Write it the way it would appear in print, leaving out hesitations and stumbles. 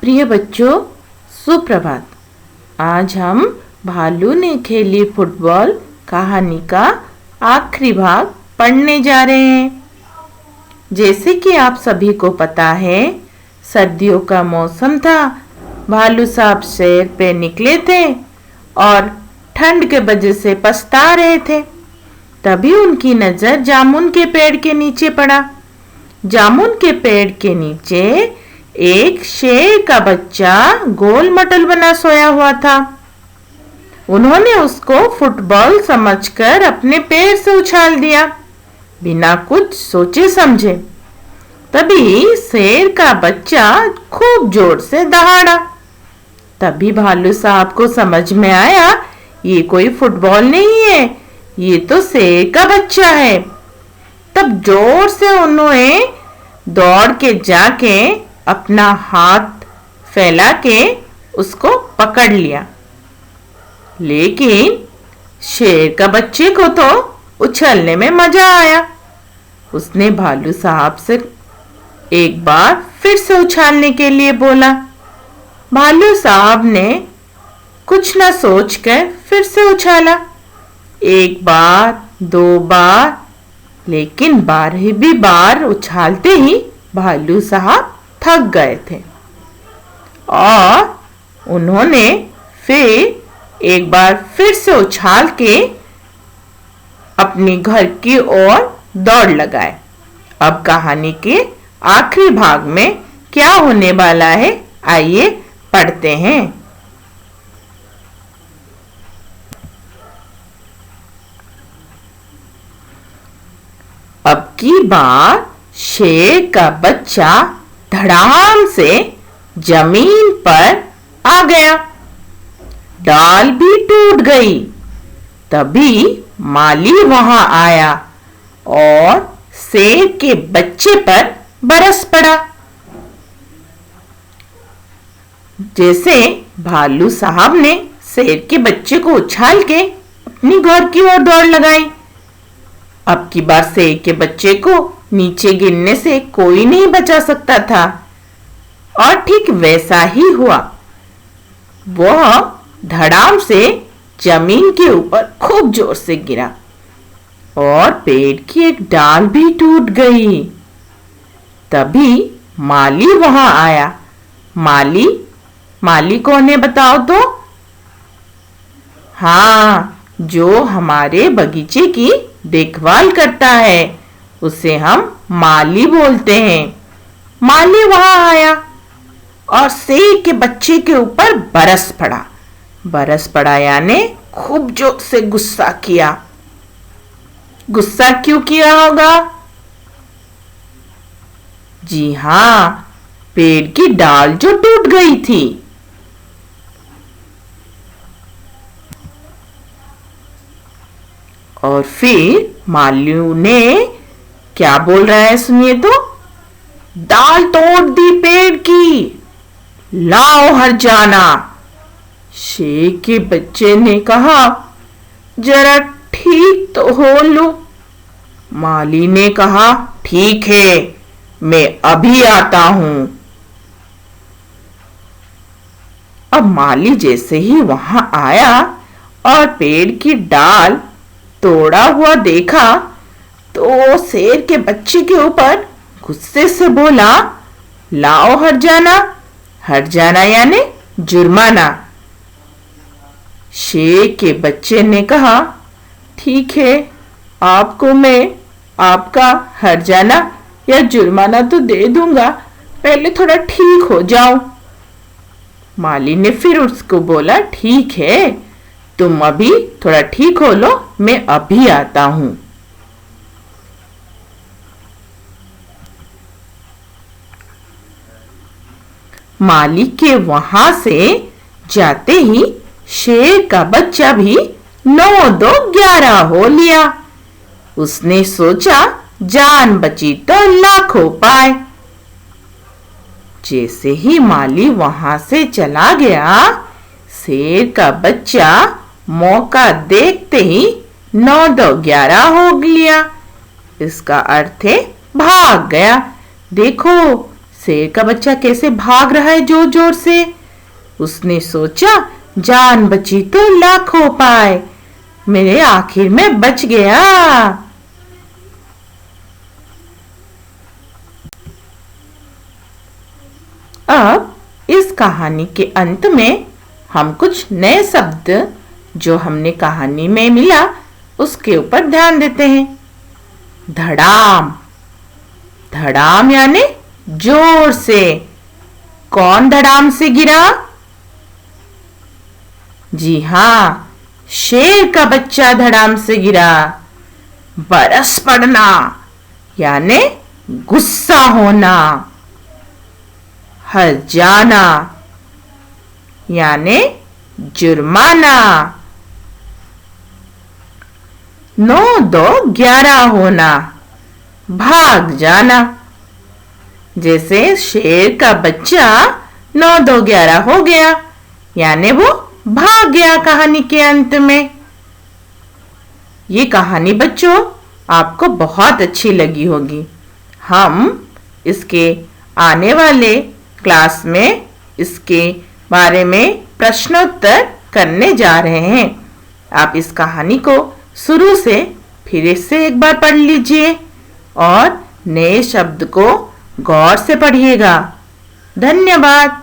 प्रिय बच्चों, सुप्रभात। आज हम भालू ने खेली फुटबॉल कहानी का आखिरी भाग पढ़ने जा रहे हैं। जैसे कि आप सभी को पता है, सर्दियों का मौसम था। भालू साहब सैर पे निकले थे और ठंड के वजह से पछता रहे थे। तभी उनकी नजर जामुन के पेड़ के नीचे पड़ा। जामुन के पेड़ के नीचे एक शेर का बच्चा गोल मटल बना सोया हुआ था। उन्होंने उसको फुटबॉल समझकर अपने पैर से उछाल दिया, बिना कुछ सोचे समझे। तभी शेर का बच्चा खूब जोर से दहाड़ा। तभी भालू साहब को समझ में आया, ये कोई फुटबॉल नहीं है, ये तो शेर का बच्चा है। तब जोर से उन्होंने दौड़ के जाके अपना हाथ फैला के उसको पकड़ लिया। लेकिन शेर का बच्चे को तो उछलने में मजा आया। उसने भालू साहब से एक बार फिर से उछालने के लिए बोला। भालू साहब ने कुछ न सोचकर फिर से उछाला। एक बार, दो बार, लेकिन 12वीं बार उछालते ही भालू साहब थक गए थे और उन्होंने फिर एक बार फिर से उछाल के अपने घर की ओर दौड़ लगाए। अब कहानी के आखिरी भाग में क्या होने वाला है, आइए पढ़ते हैं। अब की बार शेर का बच्चा धड़ाम से जमीन पर आ गया। डाल भी टूट गई। तभी माली वहां आया और शेर के बच्चे पर बरस पड़ा। जैसे भालू साहब ने शेर के बच्चे को उछाल के अपनी घर की ओर दौड़ लगाई। अब की बार शेर के बच्चे को नीचे गिरने से कोई नहीं बचा सकता था और ठीक वैसा ही हुआ। वह धड़ाम से जमीन के ऊपर खूब जोर से गिरा और पेड़ की एक डाल भी टूट गई। तभी माली वहां आया। माली कौन है बताओ तो? हाँ, जो हमारे बगीचे की देखभाल करता है, उसे हम माली बोलते हैं। माली वहां आया और शेर के बच्चे के ऊपर बरस पड़ा यानी खूब जोर से गुस्सा किया। गुस्सा क्यों किया होगा? जी हाँ, पेड़ की डाल जो टूट गई थी। और फिर मालू ने क्या बोल रहा है सुनिए तो। डाल तोड़ दी पेड़ की, लाओ हरजाना। शेर के बच्चे ने कहा, जरा ठीक तो हो लो। माली ने कहा, ठीक है, मैं अभी आता हूं। अब माली जैसे ही वहां आया और पेड़ की डाल तोड़ा हुआ देखा तो शेर के बच्चे के ऊपर गुस्से से बोला, लाओ हरजाना यानी जुर्माना। शेर के बच्चे ने कहा, ठीक है, आपको मैं आपका हरजाना या जुर्माना तो दे दूंगा, पहले थोड़ा ठीक हो जाओ। माली ने फिर उसको बोला, ठीक है, तुम अभी थोड़ा ठीक हो लो, मैं अभी आता हूं। माली के वहां से जाते ही शेर का बच्चा भी 9 2 11 हो लिया। उसने सोचा, जान बची तो लाखों पाए। जैसे ही माली वहां से चला गया, शेर का बच्चा मौका देखते ही 9 2 11 हो लिया। इसका अर्थ है भाग गया। देखो, शेर का बच्चा कैसे भाग रहा है जोर जोर से। उसने सोचा जान बची तो लाखों पाए, मेरे आखिर में बच गया। अब इस कहानी के अंत में हम कुछ नए शब्द जो हमने कहानी में मिला उसके ऊपर ध्यान देते हैं। धड़ाम, धड़ाम यानी जोर से। कौन धड़ाम से गिरा? जी हाँ, शेर का बच्चा धड़ाम से गिरा। बरस पड़ना यानी गुस्सा होना। हर्जाना यानी जुर्माना। 9-2-11 होना, भाग जाना। जैसे शेर का बच्चा 9-2-11 हो गया, यानी वो भाग गया कहानी के अंत में। ये कहानी बच्चों आपको बहुत अच्छी लगी होगी। हम इसके आने वाले क्लास में इसके बारे में प्रश्नोत्तर करने जा रहे हैं। आप इस कहानी को शुरू से फिर से एक बार पढ़ लीजिए और नए शब्द को गौर से पढ़िएगा। धन्यवाद।